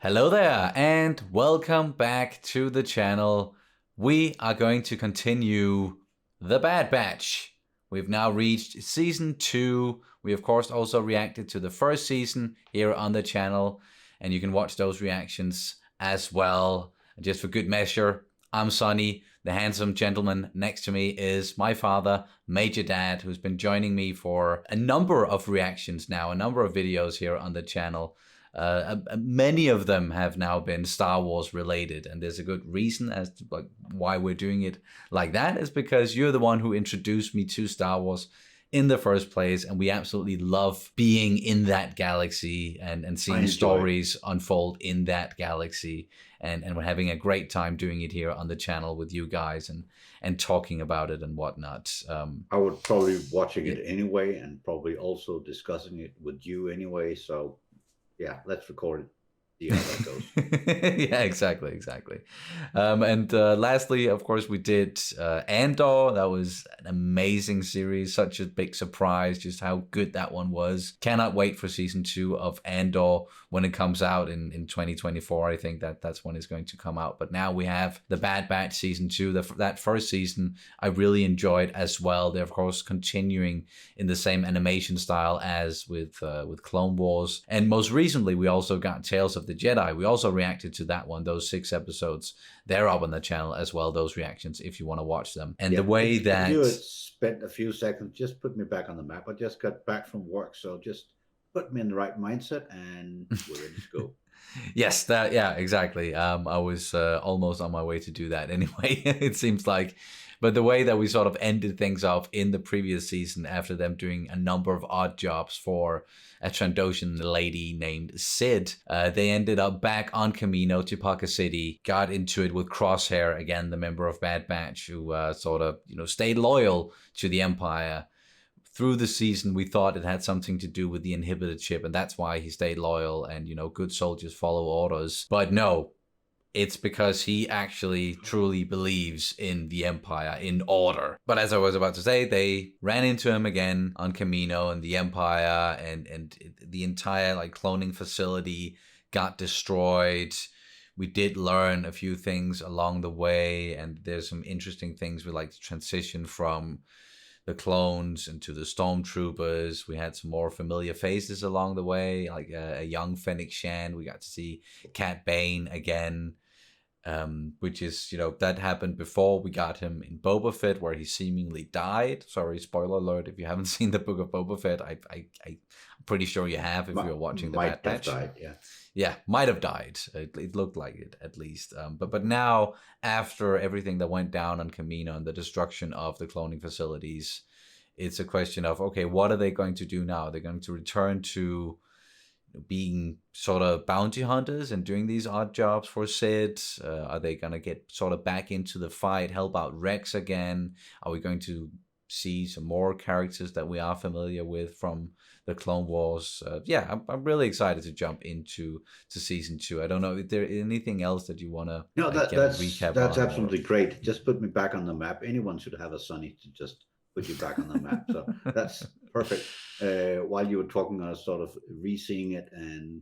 Hello there, and welcome back to the channel. We are going to continue The Bad Batch. We've now reached season 2. We, of course, also reacted to the first season here on the channel, and you can watch those reactions as well. And just for good measure, I'm Sonny. The handsome gentleman next to me is my father, Major Dad, who's been joining me for a number of reactions now, a number of videos here on the channel. Many of them have now been Star Wars related, and there's a good reason as to why we're doing it like that. Is because you're the one who introduced me to Star Wars in the first place, and we absolutely love being in that galaxy and seeing stories unfold in that galaxy, and we're having a great time doing it here on the channel with you guys and talking about it and whatnot. I would probably watching it anyway, and probably also discussing it with you anyway. So yeah, let's record it. See how that goes. Yeah, exactly. And lastly, of course, we did Andor. That was an amazing series, such a big surprise, just how good that one was. Cannot wait for season 2 of Andor when it comes out in 2024. I think that's when it's going to come out. But now we have The Bad Batch season 2. That first season I really enjoyed as well. They're of course continuing in the same animation style as with Clone Wars. And most recently, we also got Tales of the Jedi. We also reacted to that one, those 6 episodes. They're up on the channel as well, those reactions, if you want to watch them. And Yeah, the way if you had spent a few seconds, just put me back on the map. I just got back from work, so just put me in the right mindset and we're ready to go. Yes, yeah, exactly. I was almost on my way to do that anyway, it seems like. But the way that we sort of ended things off in the previous season, after them doing a number of odd jobs for a Trandoshan lady named Sid, they ended up back on Kamino to Pocket City, got into it with Crosshair, again, the member of Bad Batch, who sort of, stayed loyal to the Empire. Through the season, we thought it had something to do with the inhibited chip, and that's why he stayed loyal, and, good soldiers follow orders. But no, it's because he actually truly believes in the Empire, in order. But as I was about to say, they ran into him again on Kamino, and the Empire and the entire cloning facility got destroyed. We did learn a few things along the way, and there's some interesting things with the transition from the clones into the stormtroopers. We had some more familiar faces along the way, like a young Fennec Shand. We got to see Cat Bane again, which is, that happened before we got him in Boba Fett, where he seemingly died. Sorry, spoiler alert, if you haven't seen the Book of Boba Fett. I'm pretty sure you have if you're watching the Bad Batch. Died, yeah. Yeah, might have died. It looked like it, at least. But now, after everything that went down on Kamino and the destruction of the cloning facilities, it's a question of, okay, what are they going to do now? They're going to return to being sort of bounty hunters and doing these odd jobs for Sid? Are they going to get sort of back into the fight, help out Rex again? Are we going to see some more characters that we are familiar with from the Clone Wars? Yeah, I'm really excited to jump into season 2. I don't know if there anything else that you want to get a recap on. That's absolutely great. Just put me back on the map. Anyone should have a Sonny to just put you back on the map. So that's perfect. While you were talking, I was sort of re-seeing it, and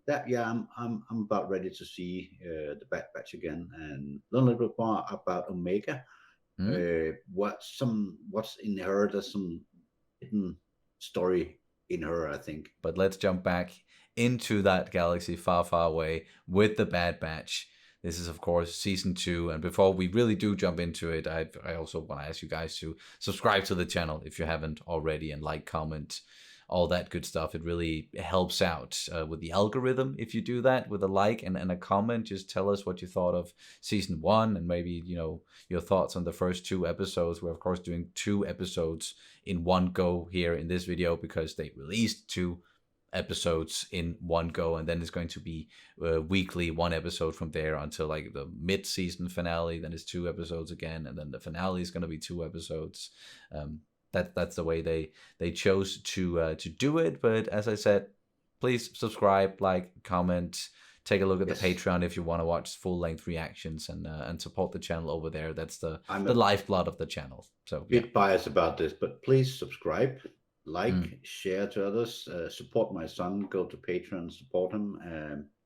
that, yeah, I'm about ready to see the Bad Batch again and learn a little bit more about Omega. What's in her? There's some hidden story in her, I think. But let's jump back into that galaxy far, far away with the Bad Batch. This is, of course, season 2. And before we really do jump into it, I also want to ask you guys to subscribe to the channel if you haven't already, and comment, all that good stuff. It really helps out with the algorithm if you do that with a like and a comment. Just tell us what you thought of season 1, and maybe, your thoughts on the first 2 episodes. We're, of course, doing 2 episodes in one go here in this video because they released 2 episodes in one go, and then it's going to be weekly, 1 episode from there until the mid-season finale. Then it's 2 episodes again, and then the finale is going to be 2 episodes. That's the way they chose to do it. But as I said, please subscribe, like, comment, take a look at the Patreon if you want to watch full-length reactions, and support the channel over there. That's the lifeblood of the channel. So a bit biased about this, but please subscribe, like, share to others, support my son. Go to Patreon, support him.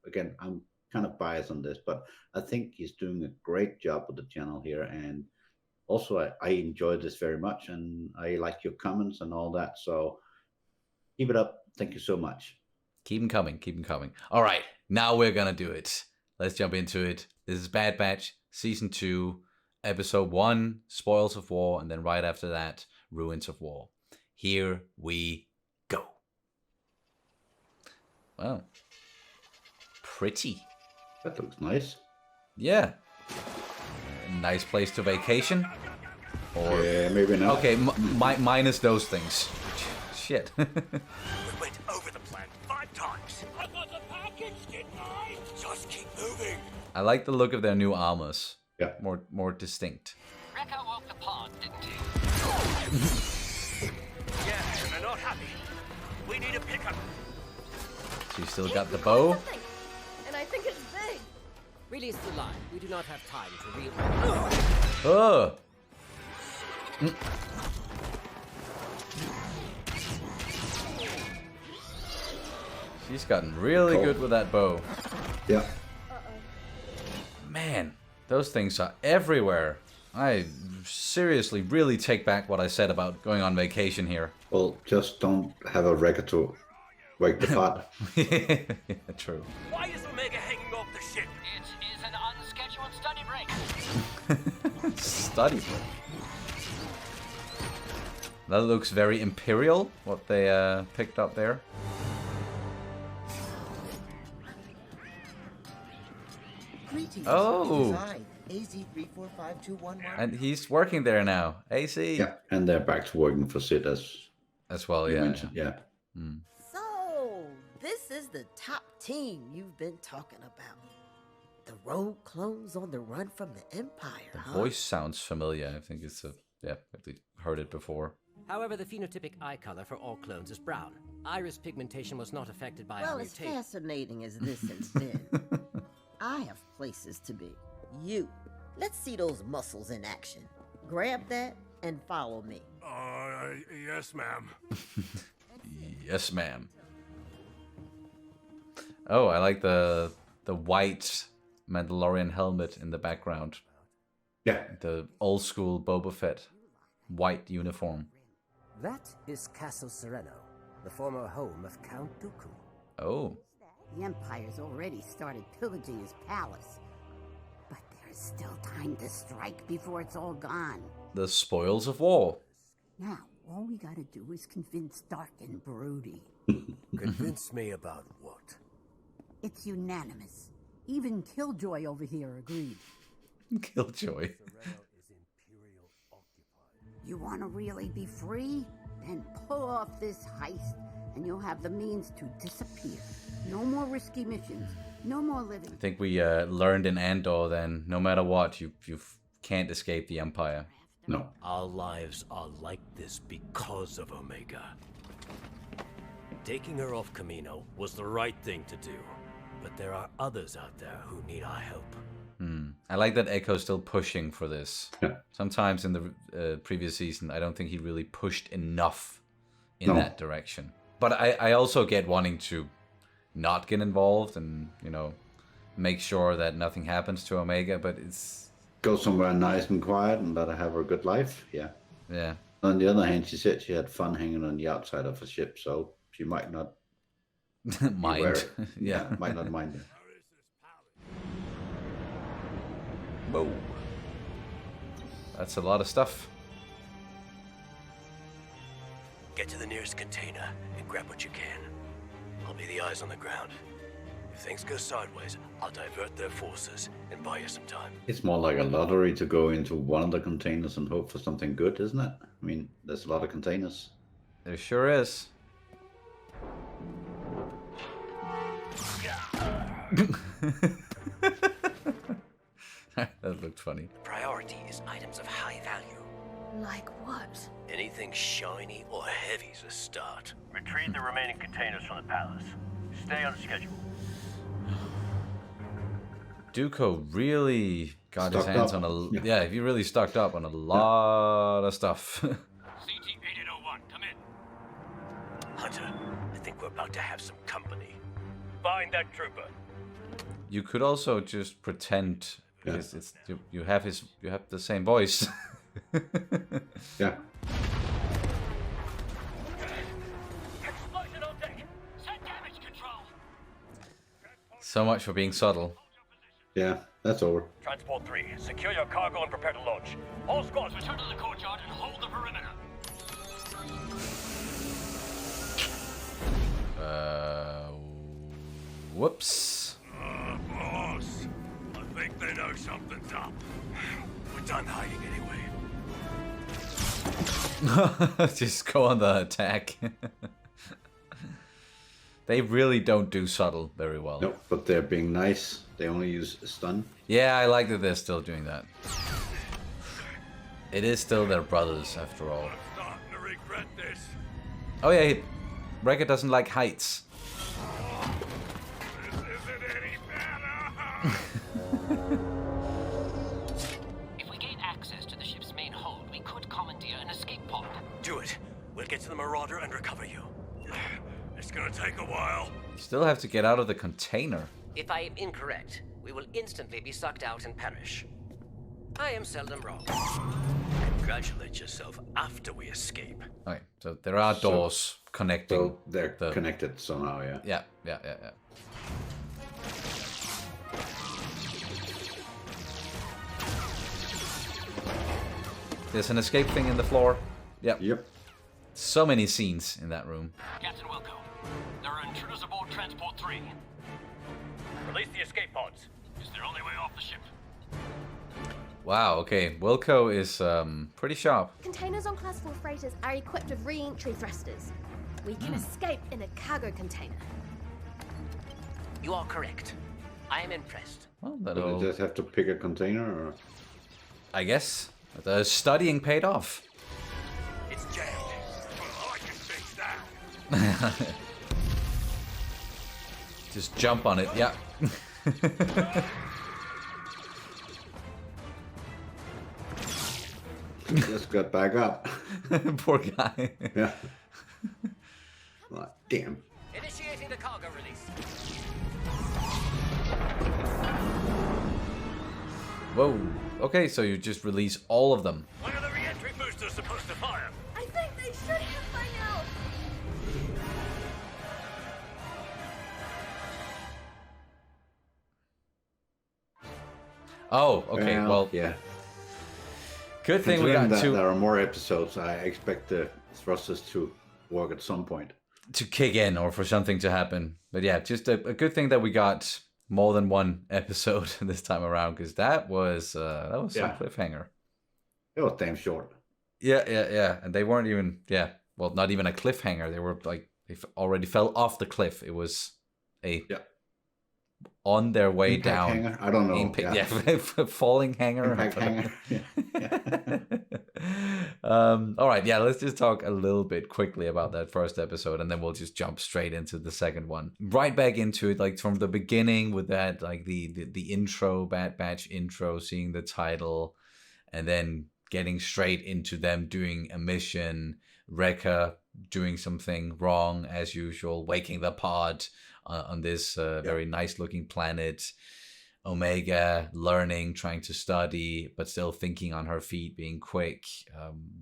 again, I'm kind of biased on this, but I think he's doing a great job with the channel here. And also, I enjoy this very much, and I like your comments and all that. So keep it up. Thank you so much. Keep them coming. Keep them coming. All right, now we're gonna do it. Let's jump into it. This is Bad Batch Season 2, Episode 1, Spoils of War, and then right after that, Ruins of War. Here we go. Wow. Pretty. That looks nice. Yeah. Nice place to vacation. Or Yeah, maybe not. okay, minus those things. Shit. We went over the plan 5 times. I got the package, didn't I? Just keep moving. I like the look of their new armors. Yeah. More distinct. Rekka woke the pond, didn't he? Yeah, they're not happy. We need a pickup. She still got the bow. And I think it's big. Release the line. We do not have time to read. Oh. She's gotten really Cool. good with that bow. Yeah. Man, those things are everywhere. I seriously really take back what I said about going on vacation here. Well, just don't have a record to wake the pot. Yeah, true. Why is Omega hanging off the ship? It is an unscheduled study break. Study. That looks very imperial, what they picked up there. Greetings. Oh. It is I, AZ345211. And he's working there now. AC. Yeah, and they're back to working for Sid As well, you yeah. mentioned. Yeah. So, this is the top team you've been talking about. The rogue clones on the run from the Empire, The huh? voice sounds familiar. I think it's I've heard it before. However, the phenotypic eye color for all clones is brown. Iris pigmentation was not affected by Well, our as mutation. fascinating as this has been, I have places to be. You. Let's see those muscles in action. Grab that and follow me. Yes, ma'am. Yes, ma'am. Oh, I like the white Mandalorian helmet in the background. Yeah. The old school Boba Fett white uniform. That is Castle Sereno, the former home of Count Dooku. Oh. The Empire's already started pillaging his palace. But there's still time to strike before it's all gone. The spoils of war. Now, all we gotta do is convince Dark and Broody. Convince me about what? It's unanimous. Even Killjoy over here agreed. Killjoy. You wanna really be free? Then pull off this heist, and you'll have the means to disappear. No more risky missions. No more living. I think we learned in Andor then, no matter what, you can't escape the Empire. No. Our lives are like this because of Omega. Taking her off Camino was the right thing to do. But there are others out there who need our help. I like that Echo's still pushing for this. Yeah. Sometimes in the previous season, I don't think he really pushed enough in No. that direction. But I also get wanting to not get involved and, make sure that nothing happens to Omega, but it's... Go somewhere nice and quiet and let her have a good life. Yeah. Yeah. On the other hand, she said she had fun hanging on the outside of a ship, so she might not Mind. wear it. Yeah. Might not mind it. Whoa. That's a lot of stuff. Get to the nearest container and grab what you can. I'll be the eyes on the ground. If things go sideways, I'll divert their forces and buy you some time. It's more like a lottery to go into one of the containers and hope for something good, isn't it? I mean, there's a lot of containers. There sure is. That looked funny. Priority is items of high value. Like what? Anything shiny or heavy's a start. Retrieve the remaining containers from the palace. Stay on schedule. Dooku really got his Stocked hands up. on a... Yeah. Yeah, he really stocked up on a lot of stuff. CT-8801, come in. Hunter, I think we're about to have some company. Find that trooper. You could also just pretend because it's you have the same voice. Yeah. Explosion on deck! Set damage control! So much for being subtle. Yeah, that's over. Transport 3, secure your cargo and prepare to launch. All squads return to the courtyard and hold the perimeter. Whoops. Boss, I think they know something's up. We're done hiding anyway. Just go on the attack. They really don't do subtle very well. Nope, but they're being nice. They only use stun. Yeah, I like that they're still doing that. It is still their brothers, after all. I'm starting to regret this. Oh yeah, Wrecker doesn't like heights. This isn't any better. If we gain access to the ship's main hold, we could commandeer an escape pod. Do it. We'll get to the Marauder and recover you. It's gonna take a while. Still have to get out of the container. If I am incorrect, we will instantly be sucked out and perish. I am seldom wrong. Congratulate yourself after we escape. Okay, so there are doors connecting. So they're connected somehow, yeah. Yeah. There's an escape thing in the floor. Yep. Yep. So many scenes in that room. Captain Wilco, there are intruders aboard Transport 3. Release the escape pods. It's their only way off the ship. Wow, okay. Wilco is pretty sharp. Containers on Class 4 freighters are equipped with re-entry thrusters. We can escape in a cargo container. You are correct. I am impressed. Well, Do that'll... they just have to pick a container, or? I guess. The studying paid off. It's jammed. Well, I can fix that. Just jump on it, yeah. Just got back up. Poor guy. Yeah. Like, damn. Initiating the cargo release. Whoa. Okay, so you just release all of them. When are the re-entry boosters supposed to fire? I think they should have by now. Oh, okay. Well, yeah. good thing we got Considering that to there are more episodes, I expect the thrusters to work at some point. kick in or for something to happen. But yeah, just a good thing that we got more than one episode this time around, because that was some cliffhanger. It was damn short. Yeah. And they weren't even not even a cliffhanger. They were like they already fell off the cliff. It was a on their way Impact down. hanger? I don't know. Falling hanger. Impact hanger. All right, let's just talk a little bit quickly about that first episode, and then we'll just jump straight into the second one. Right back into it, like from the beginning with that, like the intro, Bad Batch intro, seeing the title, and then getting straight into them doing a mission, Wrecker doing something wrong as usual, waking the pod on this very nice looking planet, Omega learning, trying to study, but still thinking on her feet, being quick,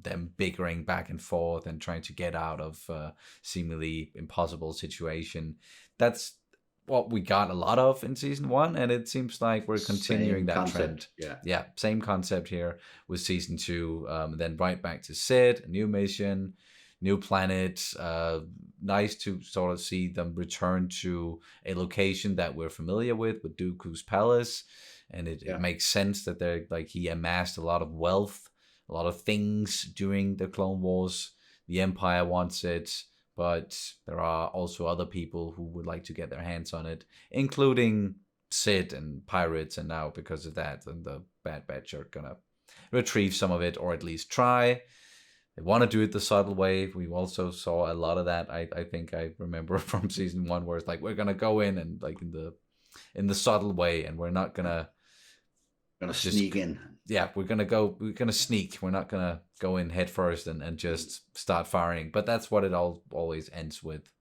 them bickering back and forth and trying to get out of seemingly impossible situation. That's what we got a lot of in season 1, and it seems like we're continuing that trend. Yeah, same concept here with season 2. Then right back to Sid, a new mission, new planet. Nice to sort of see them return to a location that we're familiar with Dooku's palace, and it makes sense that they're like he amassed a lot of wealth, a lot of things during the Clone Wars. The Empire wants it, but there are also other people who would like to get their hands on it, including Sid and pirates. And now because of that, and the Bad Batch are gonna retrieve some of it, or at least try. They want to do it the subtle way. We also saw a lot of that. I think I remember from season 1 where it's like we're gonna go in and like in the subtle way, and we're not gonna sneak in. Yeah, we're gonna sneak. We're not gonna go in head first and just start firing. But that's what it always ends with.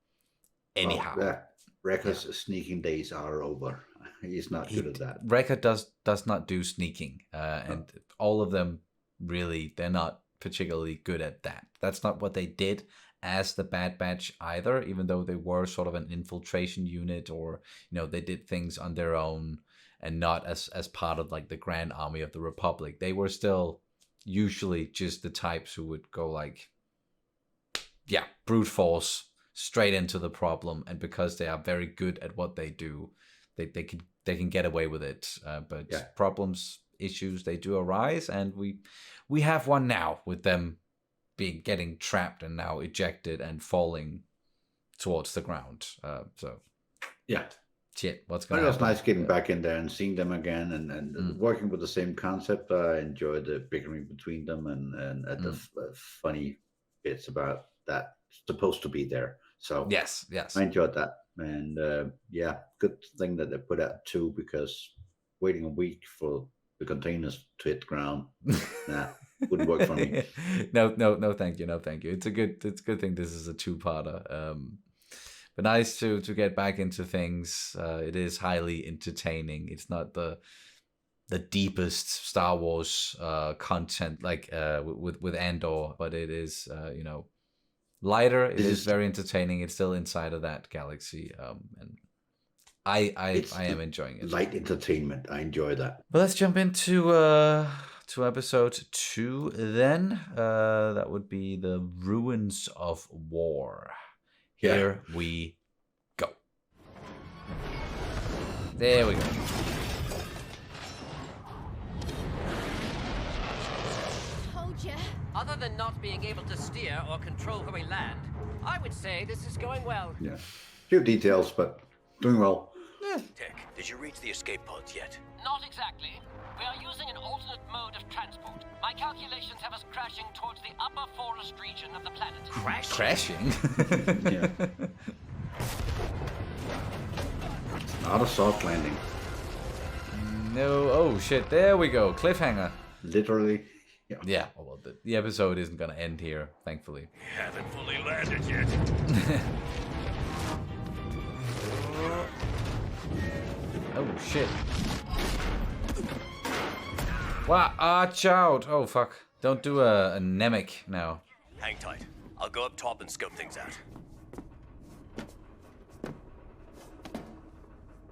Anyhow, Wrecker's sneaking days are over. he's not good at that. Wrecker does not do sneaking, and all of them really, they're not particularly good at that. That's not what they did as the Bad Batch either, even though they were sort of an infiltration unit, or they did things on their own and not as part of like the Grand Army of the Republic. They were still usually just the types who would go like, brute force straight into the problem, and because they are very good at what they do, they can get away with it. But problems, issues, they do arise, and we have one now with them getting trapped and now ejected and falling towards the ground. Shit, what's going But on? it was nice getting back in there and seeing them again, and working with the same concept. I enjoyed the bickering between them and the funny bits about that supposed to be there. So Yes. I enjoyed that, and good thing that they put out 2, because waiting a week for the containers to hit ground, wouldn't work for me. No, thank you. It's a good thing this is a 2-parter. But nice to get back into things. It is highly entertaining. It's not the deepest Star Wars content like with Andor, but it is lighter. It is very entertaining. It's still inside of that galaxy, and I am enjoying it. Light entertainment. I enjoy that. But let's jump into to episode 2 then. That would be the Ruins of War. Here we go. There we go. Told ya. Other than not being able to steer or control where we land, I would say this is going well. Yeah, few details, but doing well. Tech, did you reach the escape pods yet? Not exactly. We are using an alternate mode of transport. My calculations have us crashing towards the upper forest region of the planet. Crashing? Yeah. Not a soft landing. No. Oh shit! There we go. Cliffhanger. Literally. Yeah. Well, the episode isn't gonna end here, thankfully. We haven't fully landed yet. Oh shit. Wow, watch out. Oh fuck. Don't do a Nemec now. Hang tight. I'll go up top and scope things out.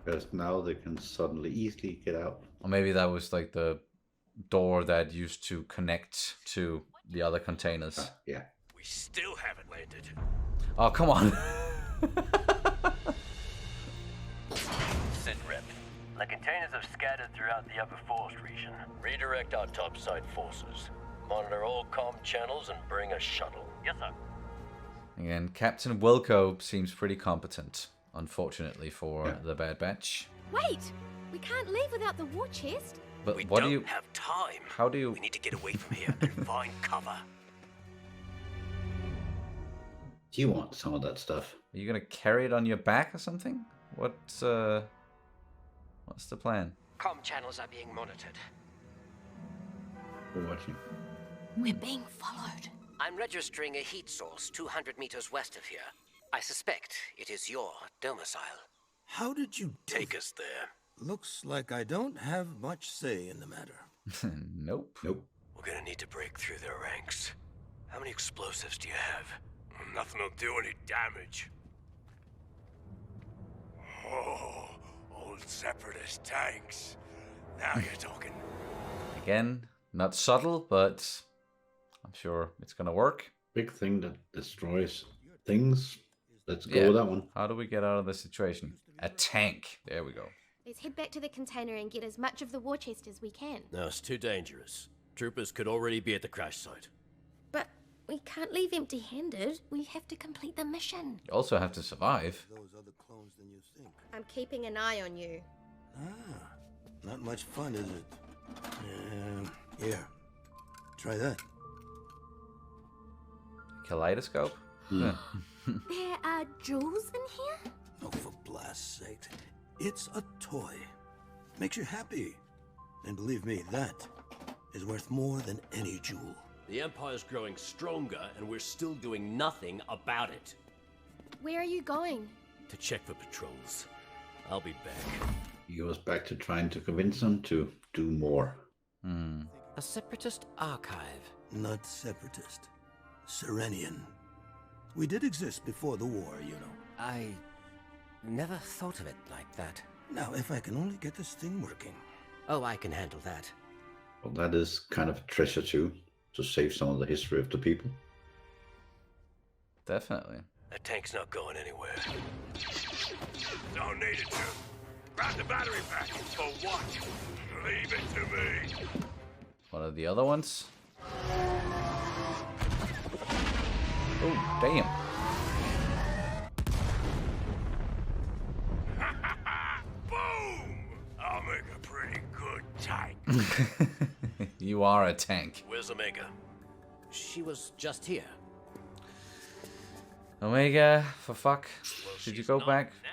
Because now they can suddenly easily get out. Or maybe that was like the door that used to connect to the other containers. Yeah. We still haven't landed. Oh, come on. Sit rep. The containers have scattered throughout the upper forest region. Redirect our topside forces. Monitor all comm channels and bring a shuttle. Yes, sir. Again, Captain Wilco seems pretty competent, unfortunately for the Bad Batch. Wait! We can't leave without the war chest. But We what don't do you... have time. How do you... We need to get away from here and find cover. Do you want some of that stuff? Are you gonna carry it on your back or something? What's the plan? Comm channels are being monitored. We're watching. We're being followed. I'm registering a heat source 200 meters west of here. I suspect it is your domicile. How did you Take us there. Looks like I don't have much say in the matter. Nope. We're gonna need to break through their ranks. How many explosives do you have? Nothing will do any damage. Oh, old separatist tanks. Now you're talking. Again, not subtle, but I'm sure it's gonna work. Big thing that destroys things. Let's go Yeah. with that one. How do we get out of this situation? A tank. There we go. Let's head back to the container and get as much of the war chest as we can. No, it's too dangerous. Troopers could already be at the crash site. But we can't leave empty-handed. We have to complete the mission. You also have to survive. Those other clones than you think. I'm keeping an eye on you. Ah, not much fun, is it? Here, try that. Kaleidoscope? There are jewels in here? Oh, for blast's sake. It's a toy. Makes you happy. And believe me, that is worth more than any jewel. The Empire's growing stronger, and we're still doing nothing about it. Where are you going? To check for patrols. I'll be back. He goes back to trying to convince them to do more. A separatist archive. Not separatist. Serenian. We did exist before the war, you know. I never thought of it like that. Now, if I can only get this thing working. Oh, I can handle that. Well, that is kind of a treasure too, to save some of the history of the people. Definitely. That tank's not going anywhere. Don't need it to. Grab the battery pack. For what? Leave it to me. What are the other ones? Oh, damn. Boom! I'll make a pretty good tank. You are a tank. Where's Omega? She was just here. Omega, for fuck. Well, Did you she's go not back? now.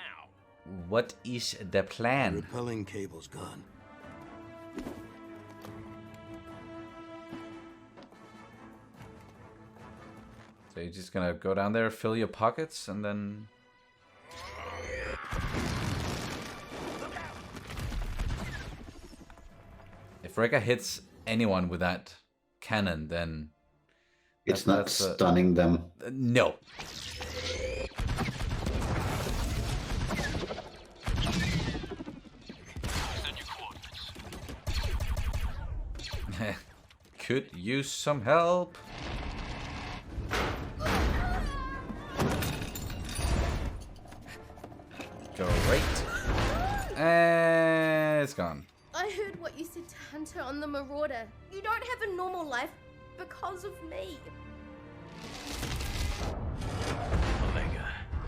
What is the plan? Repelling cable's gone. So you're just gonna go down there, fill your pockets, and then... If Wrecker hits anyone with that cannon, then... It's not stunning them. No. Could use some help. Great. And it's gone. I heard what you said to Hunter on the Marauder. You don't have a normal life because of me. Omega,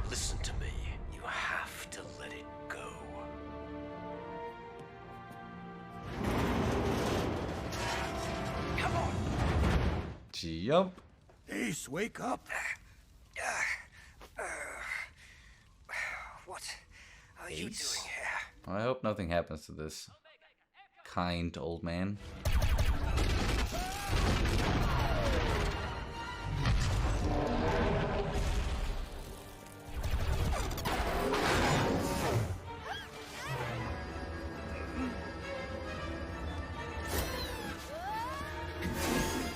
listen to me. You have to let it go. Come on. Jump. Ace, wake up. What are you doing here? I hope nothing happens to this kind old man.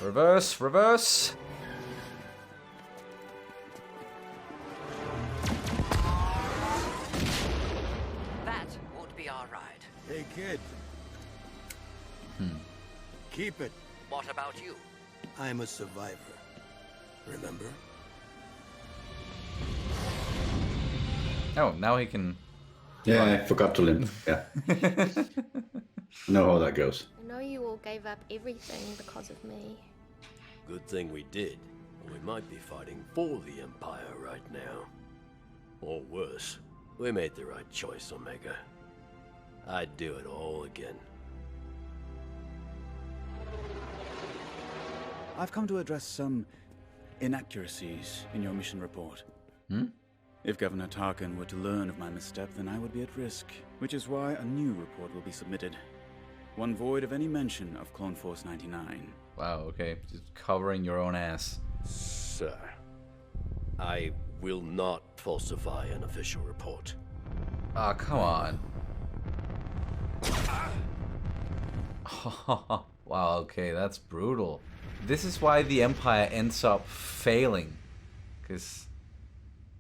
Reverse, reverse. That won't be our ride. Hey, kid. Keep it. What about you? I'm a survivor. Remember? Oh, now he can... Yeah, I forgot to limp. Yeah. Know how that goes. I know you all gave up everything because of me. Good thing we did. We might be fighting for the Empire right now. Or worse, we made the right choice, Omega. I'd do it all again. I've come to address some inaccuracies in your mission report. If Governor Tarkin were to learn of my misstep, then I would be at risk, which is why a new report will be submitted. One void of any mention of Clone Force 99. Wow, okay. Just covering your own ass. Sir, I will not falsify an official report. Ah, come on. Wow, okay, that's brutal. This is why the Empire ends up failing. Because...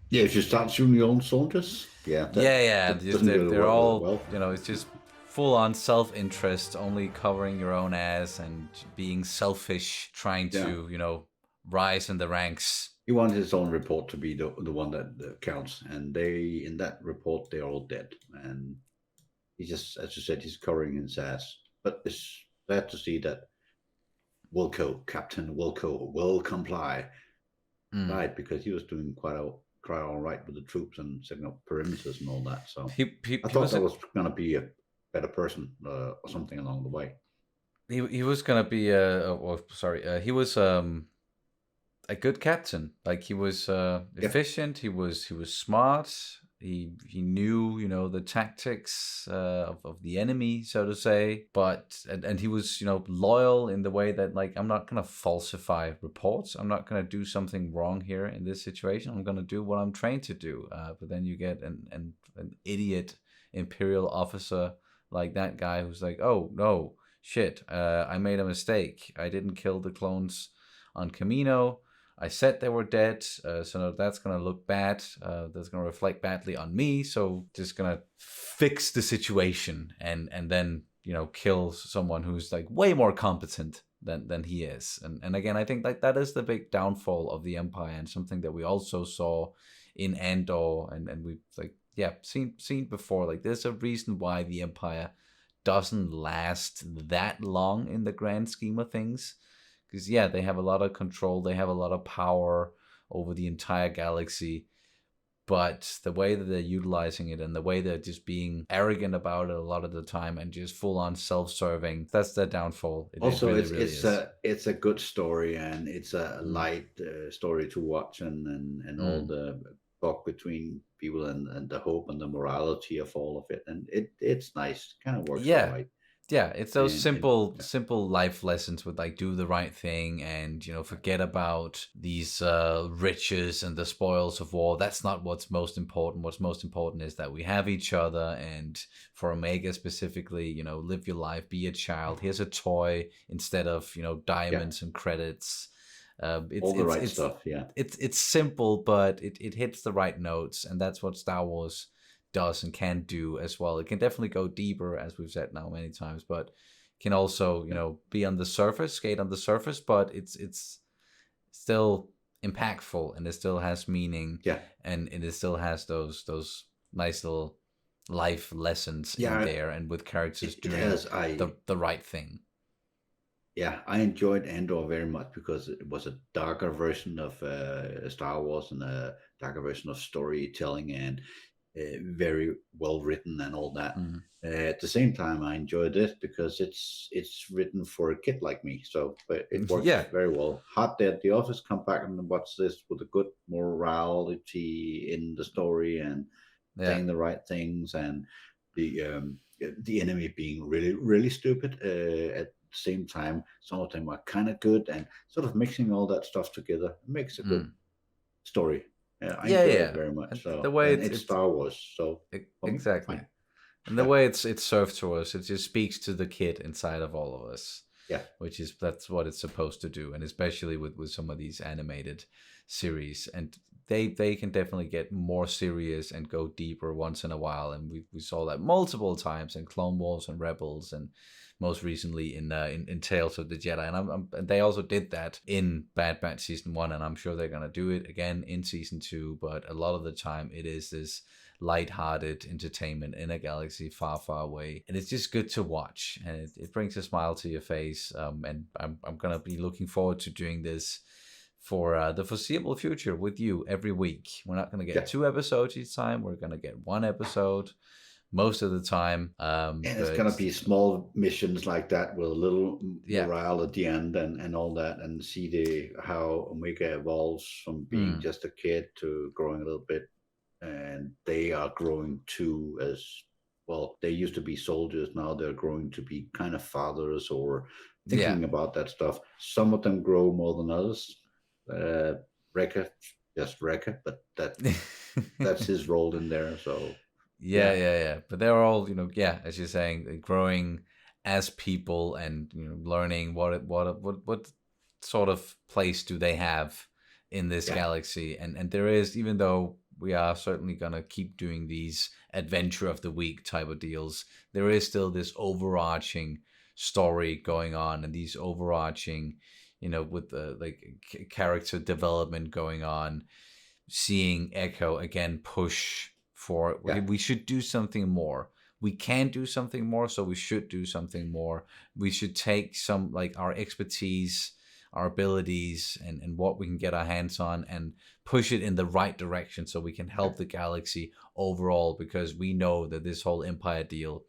Yeah, if you start shooting your own soldiers, yeah. Just they're all, well. You know, it's just full-on self-interest, only covering your own ass and being selfish, trying to, you know, rise in the ranks. He wanted his own report to be the one that counts, and they, in that report, they're all dead. And he just, as you said, he's covering his ass. But it's sad to see that Captain Wilco will comply, right? Because he was doing quite all right with the troops and setting up perimeters and all that. So I thought that was going to be a better person or something along the way. He was going to be he was a good captain. Like he was efficient. He was smart. He knew, you know, the tactics of the enemy, so to say. But and he was, you know, loyal in the way that, like, I'm not gonna falsify reports. I'm not gonna do something wrong here in this situation. I'm gonna do what I'm trained to do. But then you get an idiot Imperial officer like that guy who's like, oh no, shit, I made a mistake. I didn't kill the clones on Camino. I said they were dead, so that's gonna look bad. That's gonna reflect badly on me. So just gonna fix the situation and then kill someone who's like way more competent than he is. And again, I think like that is the big downfall of the Empire, and something that we also saw in Andor, and we've seen before. Like there's a reason why the Empire doesn't last that long in the grand scheme of things. Because, they have a lot of control. They have a lot of power over the entire galaxy. But the way that they're utilizing it and the way they're just being arrogant about it a lot of the time and just full on self-serving, that's their downfall. Also, it's a good story, and it's a light story to watch, and all the talk between people and the hope and the morality of all of it. And it's nice. Kind of works all right. Yeah, it's those simple life lessons with like do the right thing and forget about these riches and the spoils of war. That's not what's most important. What's most important is that we have each other, and for Omega specifically, live your life, be a child. Here's a toy instead of diamonds and credits. All the right stuff. Yeah, it's simple, but it hits the right notes, and that's what Star Wars does and can do as well. It can definitely go deeper, as we've said now many times, but can also be on the surface, skate on the surface, but it's still impactful, and it still has meaning, and it still has those nice little life lessons in there, and with characters doing the right thing. I enjoyed Andor very much because it was a darker version of Star Wars, and a darker version of storytelling, and very well written and all that. At the same time, I enjoy this because it's written for a kid like me, so it works very well. Hot Day at the Office, come back and watch this with a good morality in the story, and saying the right things, and the enemy being really, really stupid. At the same time, some of them are kind of good, and sort of mixing all that stuff together makes a good story. I enjoy it very much. So the way it's Star Wars, so exactly, fine. And the way it's served to us, it just speaks to the kid inside of all of us. That's what it's supposed to do, and especially with some of these animated series, and they can definitely get more serious and go deeper once in a while, and we saw that multiple times in Clone Wars and Rebels, and most recently in Tales of the Jedi, and they also did that in Bad Batch Season 1, and I'm sure they're gonna do it again in Season 2. But a lot of the time, it is this light-hearted entertainment in a galaxy far, far away, and it's just good to watch, and it brings a smile to your face. And I'm gonna be looking forward to doing this for the foreseeable future with you every week. We're not gonna get 2 episodes each time. We're gonna get 1 episode most of the time. It's gonna be small missions like that with a little morale at the end, and all that, and see how Omega evolves from being just a kid to growing a little bit, and they are growing too as well. They used to be soldiers, now they're growing to be kind of fathers, or thinking about that stuff. Some of them grow more than others. Wrecker, just Wrecker, but that's his role in there. So but they're all as you're saying, growing as people, and learning what sort of place do they have in this galaxy, and there is, even though we are certainly gonna keep doing these adventure of the week type of deals, there is still this overarching story going on, and these overarching with the character development going on, seeing Echo again push for we should do something more. We can do something more, so we should do something more. We should take some our expertise, our abilities, and what we can get our hands on, and push it in the right direction so we can help the galaxy overall, because we know that this whole Empire deal,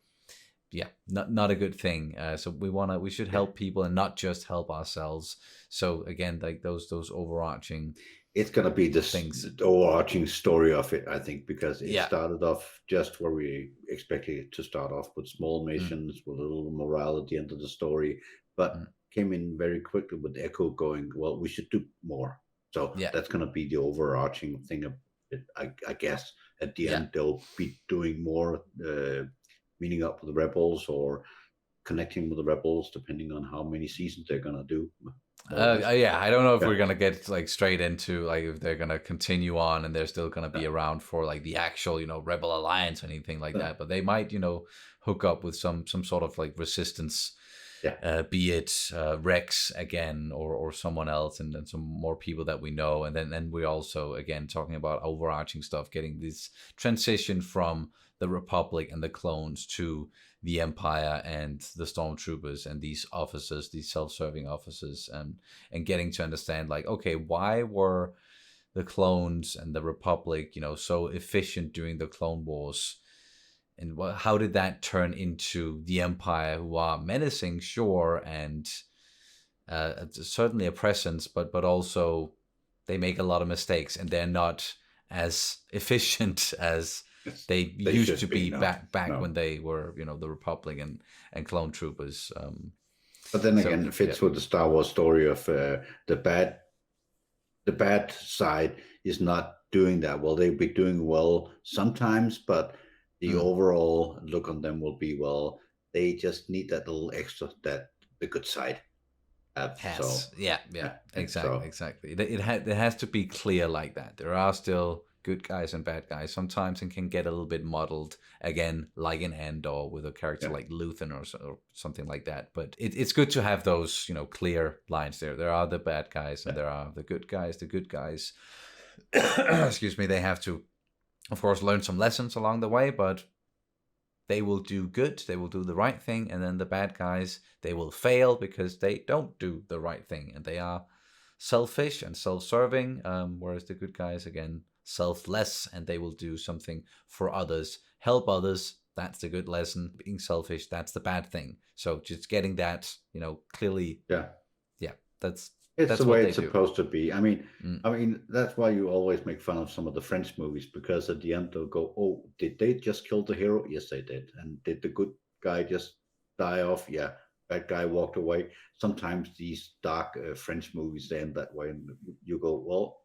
not a good thing. So we should help people and not just help ourselves. So again, those overarching, it's gonna be the overarching story of it, I think, because it started off just where we expected it to start off, with small missions, with a little morale at the end of the story, but came in very quickly with Echo going, well, we should do more. So that's gonna be the overarching thing of it, I guess. At the end, they'll be doing more meeting up with the rebels or connecting with the rebels, depending on how many seasons they're gonna do. Yeah, I don't know if Yeah. we're gonna get like straight into like if they're gonna continue on and they're still gonna be around for like the actual, Rebel Alliance or anything like that. But they might, hook up with some sort of like resistance, be it Rex again or someone else, and then some more people that we know. And then we're also again talking about overarching stuff, getting this transition from the Republic and the clones to the Empire and the Stormtroopers and these officers, these self-serving officers, and getting to understand like, okay, why were the clones and the Republic, so efficient during the Clone Wars, and how did that turn into the Empire, who are menacing, sure, and certainly a presence, but also they make a lot of mistakes and they're not as efficient as they used to be back when they were, the Republic and clone troopers. But then again, it fits with the Star Wars story of the bad side is not doing that well. They'll be doing well sometimes, but the overall look on them will be, well, they just need that little extra that the good side has. Exactly. It has to be clear like that. There are still good guys and bad guys sometimes, and can get a little bit muddled again, like in Andor with a character like Luthen or something like that. But it's good to have those clear lines there. There are the bad guys and there are the good guys. The good guys, excuse me, they have to, of course, learn some lessons along the way, but they will do good. They will do the right thing, and then the bad guys, they will fail because they don't do the right thing, and they are selfish and self-serving. Whereas the good guys, again, selfless, and they will do something for others, help others. That's the good lesson. Being selfish, that's the bad thing. So just getting that, clearly. That's the way it's supposed to be. I mean, that's why you always make fun of some of the French movies, because at the end they'll go, "Oh, did they just kill the hero? Yes, they did." And did the good guy just die off? Yeah, bad guy walked away. Sometimes these dark French movies, they end that way, and you go, "Well,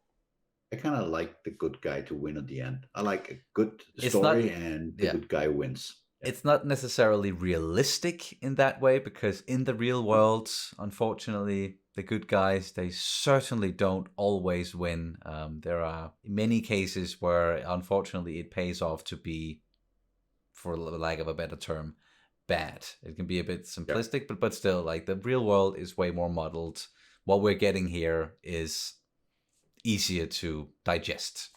I kind of like the good guy to win at the end. I like a good story, and the good guy wins." It's not necessarily realistic in that way, because in the real world, unfortunately, the good guys, they certainly don't always win. There are many cases where, unfortunately, it pays off to be, for lack of a better term, bad. It can be a bit simplistic, but still, like, the real world is way more muddled. What we're getting here is easier to digest.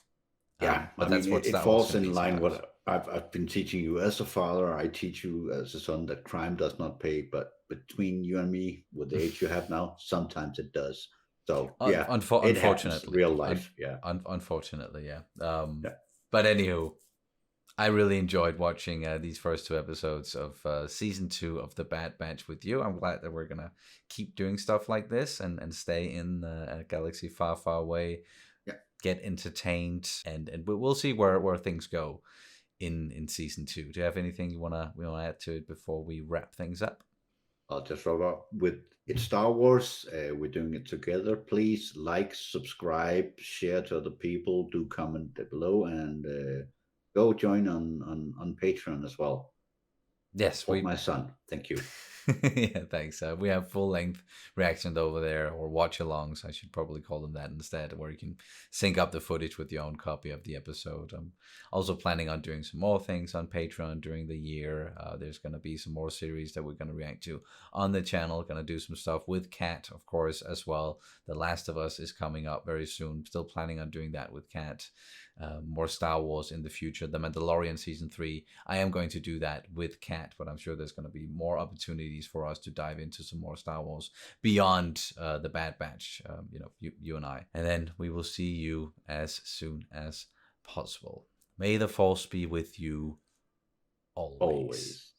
But that's what it falls in line with what I've been teaching you as a father. I teach you as a son that crime does not pay, but between you and me, with the age you have now, sometimes it does. So unfortunately, real life. Unfortunately, But anywho, I really enjoyed watching these first 2 episodes of season 2 of The Bad Batch with you. I'm glad that we're gonna keep doing stuff like this and stay in a galaxy far, far away. Get entertained, and we'll see where things go in season 2. Do you have anything we wanna add to it before we wrap things up? I'll just wrap up with, it's Star Wars. We're doing it together. Please like, subscribe, share to other people. Do comment below, and go join on Patreon as well. Yes, my son. Thank you. Yeah, thanks. We have full-length reactions over there, or watch-alongs, I should probably call them that instead, where you can sync up the footage with your own copy of the episode. I'm also planning on doing some more things on Patreon during the year. There's going to be some more series that we're going to react to on the channel. Going to do some stuff with Kat, of course, as well. The Last of Us is coming up very soon. Still planning on doing that with Kat. More Star Wars in the future. The Mandalorian Season 3, I am going to do that with Kat, but I'm sure there's going to be more opportunities for us to dive into some more Star Wars beyond The Bad Batch, you and I. And then we will see you as soon as possible. May the Force be with you always.